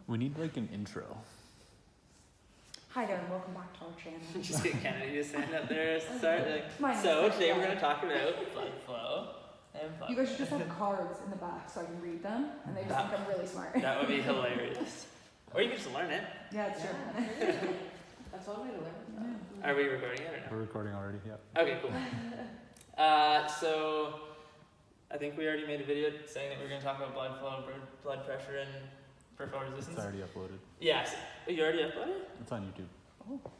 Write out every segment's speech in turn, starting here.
We need like an intro. Hi there and welcome back to our channel. Just get Kennedy to stand up there, start like, So today we're going to talk about blood flow and blood You guys should just have cards in the back so I can read them and they just think I'm really smart. That would be hilarious. Or you could just learn it. Yeah, it's true. That's one way to learn. Are we recording it or no? We're recording already, yeah. Okay, cool. So I think we already made a video saying that we're going to talk about blood flow, blood pressure, and peripheral resistance. It's already uploaded. Yes. Oh, you already uploaded? It's on YouTube.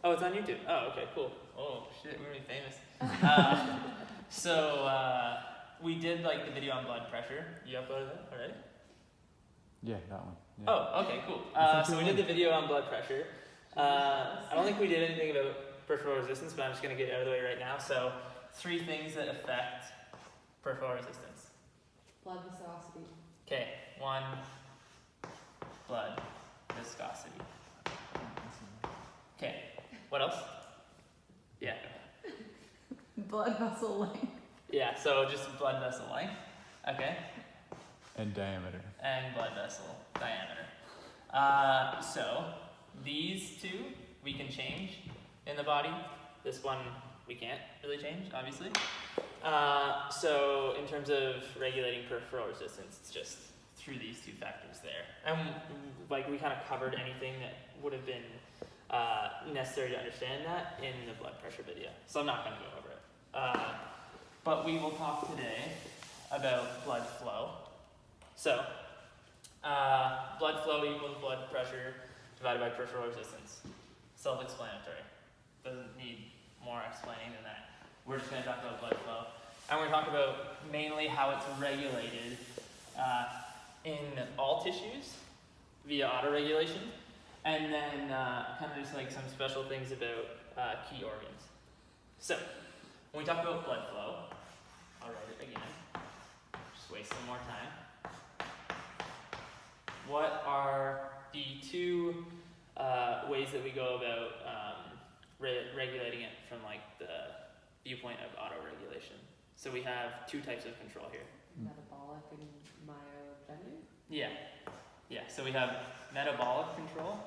Oh, it's on YouTube. Oh, okay, cool. Oh shit, we're gonna be famous. We did like the video on blood pressure. You uploaded that already? Yeah, that one. Yeah. Oh, okay, cool. So we did the video on blood pressure. I don't think we did anything about peripheral resistance, but I'm just gonna get it out of the way right now. So 3 things that affect peripheral resistance. Blood viscosity. Okay, 1, blood viscosity. Okay, what else? Yeah. Blood vessel length. Yeah, so just blood vessel length. Okay. And diameter. And blood vessel diameter. So these 2 we can change in the body. This one we can't really change, obviously. So in terms of regulating peripheral resistance, it's just through these 2 factors there. And like we kind of covered anything that would have been necessary to understand that in the blood pressure video. So I'm not going to go over it. But we will talk today about blood flow. So, blood flow equals blood pressure divided by peripheral resistance. Self-explanatory. Doesn't need more explaining than that. We're just going to talk about blood flow. And we're going to talk about mainly how it's regulated in all tissues via autoregulation. And then kind of just like some special things about key organs. So, when we talk about blood flow, I'll write it again, just waste some more time. What are the 2 ways that we go about regulating it from like the viewpoint of autoregulation? So we have 2 types of control here. Metabolic and myogenic? Yeah, so we have metabolic control,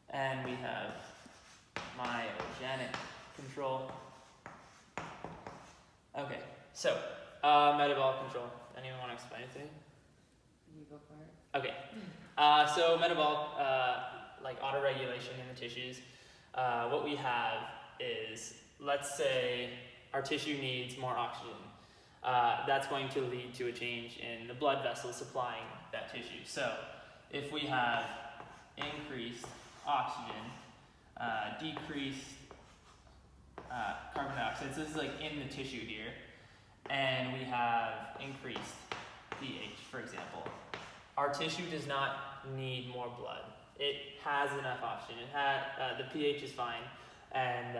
and we have myogenic control. Okay, so metabolic control. Anyone want to explain it to me? You go for it. Okay, so metabolic, like autoregulation in the tissues, what we have is, let's say our tissue needs more oxygen. That's going to lead to a change in the blood vessels supplying that tissue. So if we have increased oxygen, decreased carbon dioxide, so this is like in the tissue here, and we have increased pH, for example. Our tissue does not need more blood. It has enough oxygen. The pH is fine, and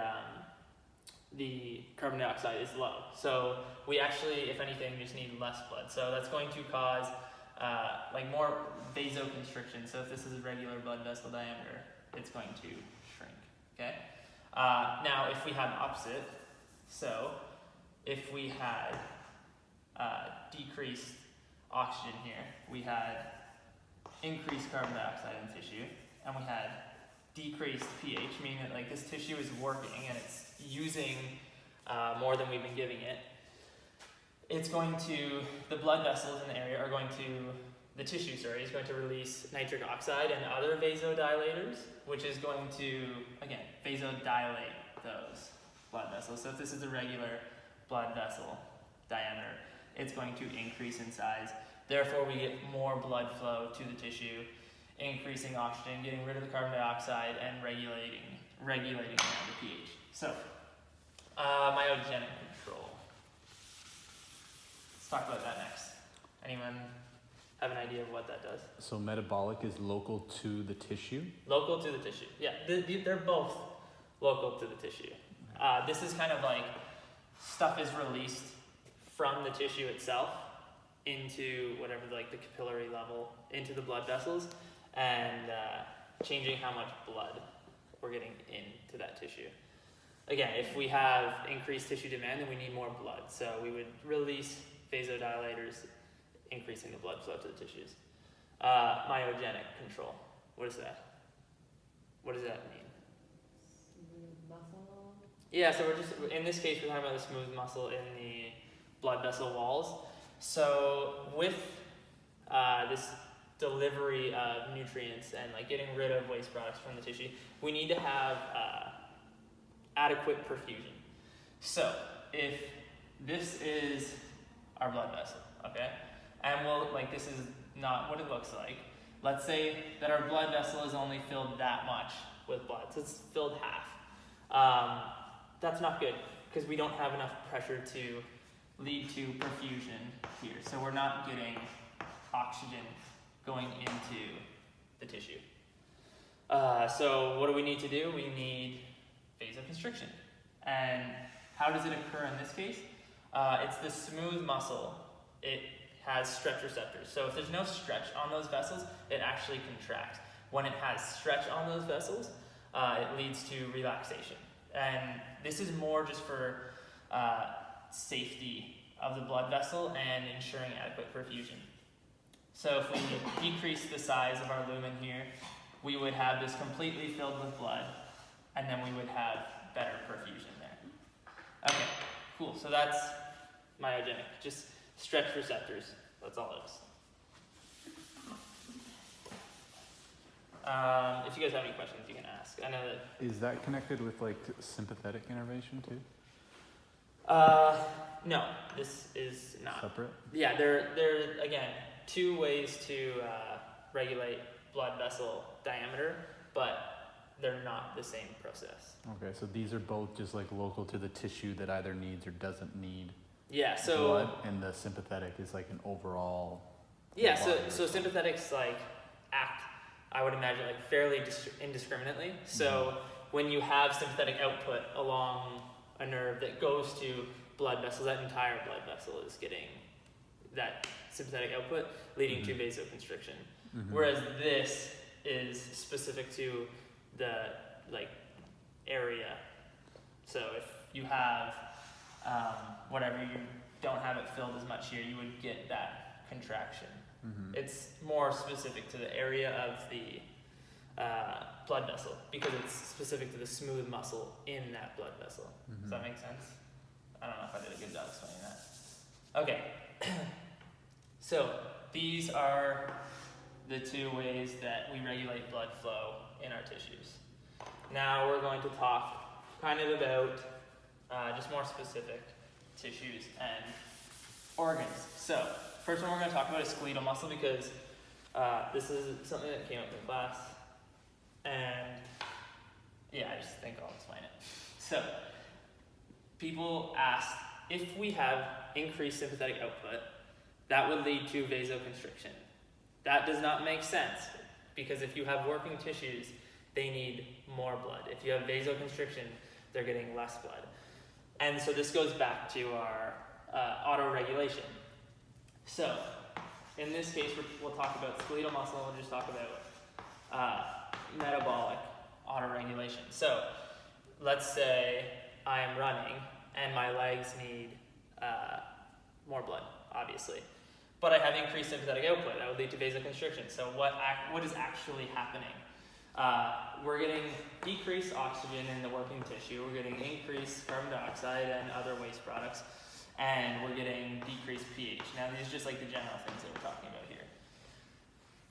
the carbon dioxide is low. So we actually, if anything, just need less blood. So that's going to cause like more vasoconstriction. So if this is a regular blood vessel diameter, it's going to shrink, okay? Now, if we had the opposite, so if we had decreased oxygen here, we had increased carbon dioxide in the tissue, and we had decreased pH, meaning that like this tissue is working and it's using more than we've been giving it. It's going to, the blood vessels in the area are going to, the tissue, is going to release nitric oxide and other vasodilators, which is going to, again, vasodilate those blood vessels. So if this is a regular blood vessel diameter, it's going to increase in size. Therefore, we get more blood flow to the tissue, increasing oxygen, getting rid of the carbon dioxide, and regulating the pH. So, myogenic control. Let's talk about that next. Anyone have an idea of what that does? So metabolic is local to the tissue? Local to the tissue. Yeah, they're both local to the tissue. This is kind of like stuff is released from the tissue itself into whatever, like the capillary level, into the blood vessels, and changing how much blood we're getting into that tissue. Again, if we have increased tissue demand, then we need more blood. So we would release vasodilators, increasing the blood flow to the tissues. Myogenic control. What is that? What does that mean? Smooth muscle. Yeah, so in this case, we're talking about the smooth muscle in the blood vessel walls. So with this delivery of nutrients and like getting rid of waste products from the tissue, we need to have adequate perfusion. So if this is our blood vessel, okay, and this is not what it looks like. Let's say that our blood vessel is only filled that much with blood, so it's filled half. That's not good because we don't have enough pressure to lead to perfusion here. So we're not getting oxygen going into the tissue. So what do we need to do? We need vasoconstriction. And how does it occur in this case? It's the smooth muscle. It has stretch receptors. So if there's no stretch on those vessels, it actually contracts. When it has stretch on those vessels, it leads to relaxation. And this is more just for safety of the blood vessel and ensuring adequate perfusion. So if we decrease the size of our lumen here, we would have this completely filled with blood, and then we would have better perfusion there. Okay, cool. So that's myogenic, just stretch receptors. That's all it is. If you guys have any questions, you can ask. I know that. Is that connected with like sympathetic innervation too? No, this is not. Separate? Yeah, there again, two ways to regulate blood vessel diameter, but they're not the same process. Okay, so these are both just like local to the tissue that either needs or doesn't need Yeah, so blood, and the sympathetic is like an overall. yeah, body so sympathetics like act, I would imagine, like fairly indiscriminately. So when you have sympathetic output along a nerve that goes to blood vessels, that entire blood vessel is getting that sympathetic output, leading to vasoconstriction. Whereas this is specific to the area. So if you have whatever, you don't have it filled as much here, you would get that contraction. It's more specific to the area of the blood vessel because it's specific to the smooth muscle in that blood vessel. Does that make sense? I don't know if I did a good job explaining that. Okay. So these are the two ways that we regulate blood flow in our tissues. Now we're going to talk kind of about just more specific tissues and organs. So first one we're going to talk about is skeletal muscle because this is something that came up in class. And yeah, I just think I'll explain it. So people ask if we have increased sympathetic output, that would lead to vasoconstriction. That does not make sense because if you have working tissues, they need more blood. If you have vasoconstriction, they're getting less blood. And so this goes back to our autoregulation. So in this case, we'll talk about skeletal muscle, we'll just talk about metabolic autoregulation. So let's say I am running and my legs need more blood, obviously. But I have increased sympathetic output. That would lead to vasoconstriction. So what is actually happening? We're getting decreased oxygen in the working tissue. We're getting increased carbon dioxide and other waste products. And we're getting decreased pH. Now these are just like the general things that we're talking about here.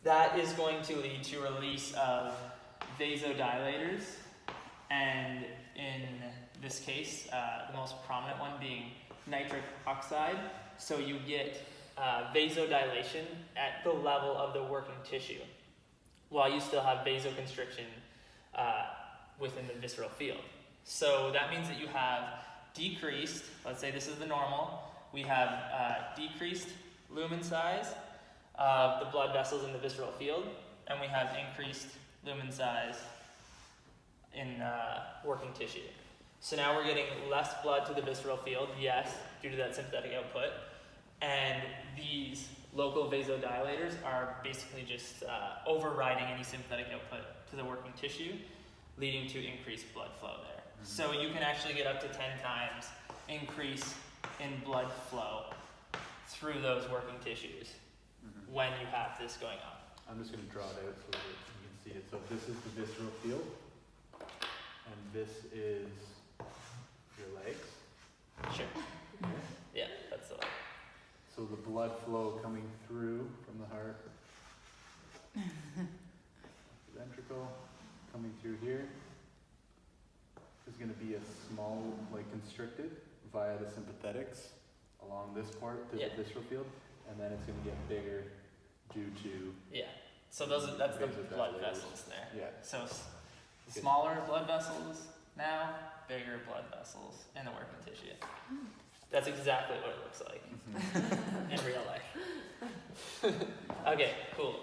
That is going to lead to release of vasodilators. And in this case, the most prominent one being nitric oxide. So you get vasodilation at the level of the working tissue, while you still have vasoconstriction within the visceral field. So that means that you have decreased, let's say this is the normal, we have decreased lumen size of the blood vessels in the visceral field, and we have increased lumen size in working tissue. So now we're getting less blood to the visceral field, yes, due to that sympathetic output, and these local vasodilators are basically just overriding any sympathetic output to the working tissue, leading to increased blood flow there. So you can actually get up to 10 times increase in blood flow through those working tissues when you have this going on. I'm just going to draw it out so that you can see it. So this is the visceral field, and this is your legs. Sure. Yeah, that's the one. So the blood flow coming through from the heart, ventricle coming through here is going to be a small, like constricted via the sympathetics along this part to the visceral field, and then it's going to get bigger due to So that's the blood vasodilators. vessels there. Yeah. So smaller blood vessels now, bigger blood vessels in the working tissue. That's exactly what it looks like in real life. Okay, cool.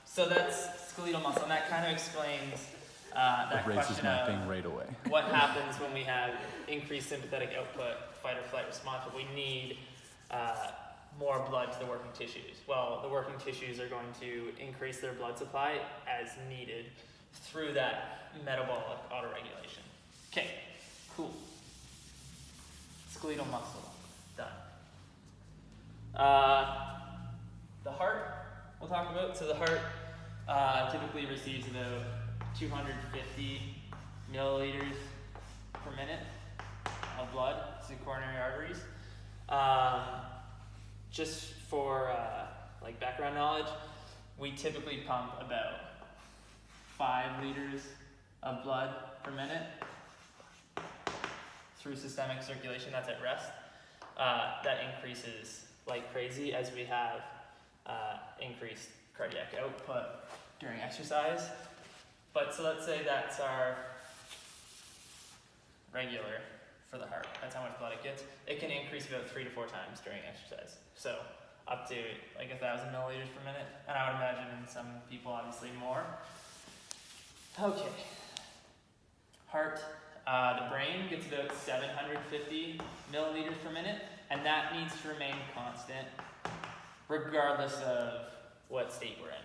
So that's skeletal muscle, and that kind of explains that It raises question my of thing right away. what happens when we have increased sympathetic output, fight or flight response, but we need more blood to the working tissues. Well, the working tissues are going to increase their blood supply as needed through that metabolic autoregulation. Okay, cool. Skeletal muscle, done. The heart, we'll talk about. So the heart typically receives about 250 milliliters per minute of blood to the coronary arteries. Just for like background knowledge, we typically pump about 5 liters of blood per minute through systemic circulation. That's at rest. That increases like crazy as we have increased cardiac output during exercise. But so let's say that's our regular for the heart. That's how much blood it gets. It can increase about 3 to 4 times during exercise. So up to like 1,000 milliliters per minute. And I would imagine in some people obviously more. Okay. Heart. The brain gets about 750 milliliters per minute, and that needs to remain constant regardless of what state we're in.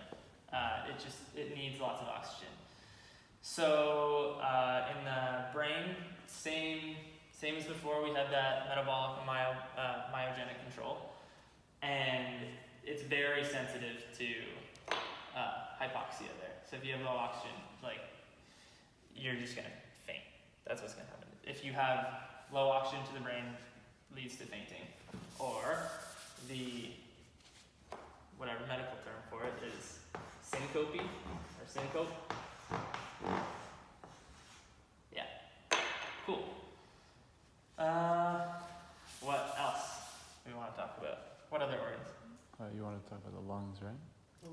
It needs lots of oxygen. So in the brain, same as before, we have that metabolic and myogenic control, and it's very sensitive to hypoxia there. So if you have low oxygen, like you're just gonna faint. That's what's going to happen. If you have low oxygen to the brain, leads to fainting. Or the, whatever medical term for it is, syncope or syncope. Yeah. Cool. What else do we want to talk about? What other organs? You want to talk about the lungs, right?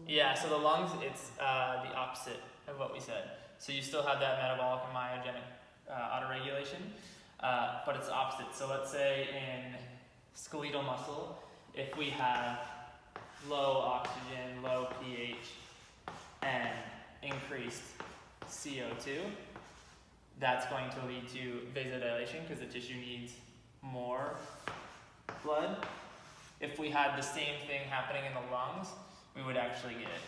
Yeah, so the lungs, it's the opposite of what we said. So you still have that metabolic and myogenic autoregulation, but it's opposite. So let's say in skeletal muscle, if we have low oxygen, low pH, and increased CO2, that's going to lead to vasodilation because the tissue needs more blood. If we had the same thing happening in the lungs, we would actually get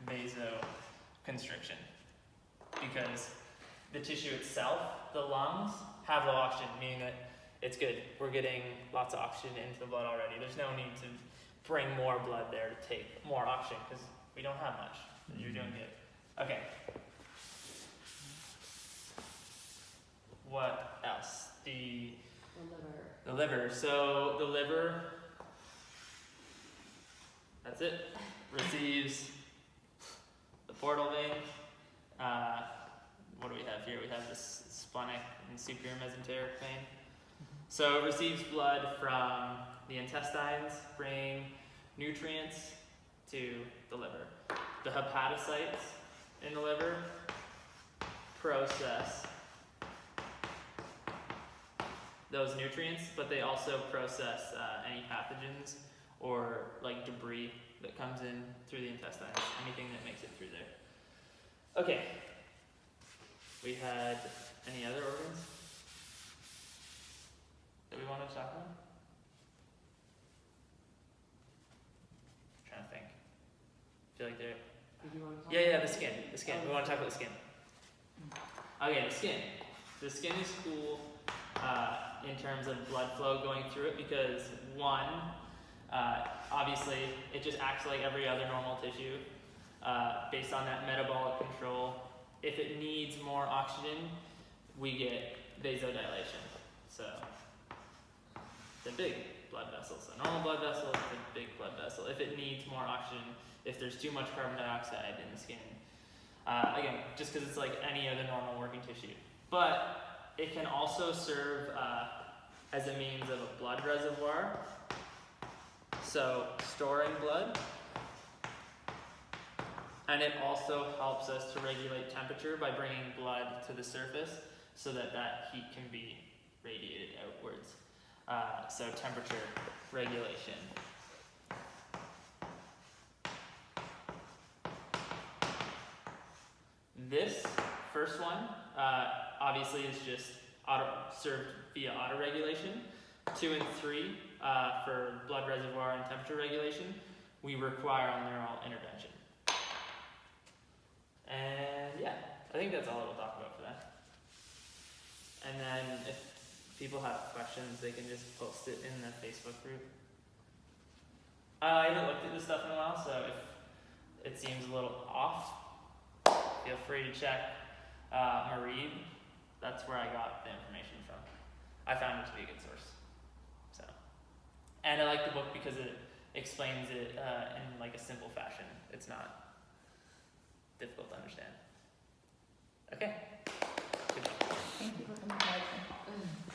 vasoconstriction because the tissue itself, the lungs, have low oxygen, meaning that it's good. We're getting lots of oxygen into the blood already. There's no need to bring more blood there to take more oxygen because we don't have much. You're doing good. Okay. What else? The liver. So the liver, that's it. Receives the portal vein. What do we have here? We have this splenic and superior mesenteric vein. So it receives blood from the intestines, bringing nutrients to the liver. The hepatocytes in the liver process those nutrients, but they also process any pathogens or like debris that comes in through the intestines, anything that makes it through there. Okay. We had any other organs that we wanted to talk about? I'm trying to think. I feel like they're... Did you want to talk Yeah, the skin. The skin. We want to talk about the skin. Okay, the skin. The skin is cool in terms of blood flow going through it because one, Obviously, it just acts like every other normal tissue based on that metabolic control. If it needs more oxygen, we get vasodilation. So it's a big blood vessel. So normal blood vessel is a big blood vessel. If it needs more oxygen, if there's too much carbon dioxide in the skin, again, just because it's like any other normal working tissue. But it can also serve as a means of a blood reservoir. So storing blood. And it also helps us to regulate temperature by bringing blood to the surface so that that heat can be radiated outwards. So temperature regulation. This first one obviously is just served via autoregulation. 2 and 3 for blood reservoir and temperature regulation, we require a neural intervention. And yeah, I think that's all we'll talk about for that. And then if people have questions, they can just post it in the Facebook group. I haven't looked at this stuff in a while, so if it seems a little off, feel free to check Marie. That's where I got the information from. I found it to be a good source. So, and I like the book because it explains it in like a simple fashion. It's not difficult to understand. Okay. Good job. Thank you for coming, guys.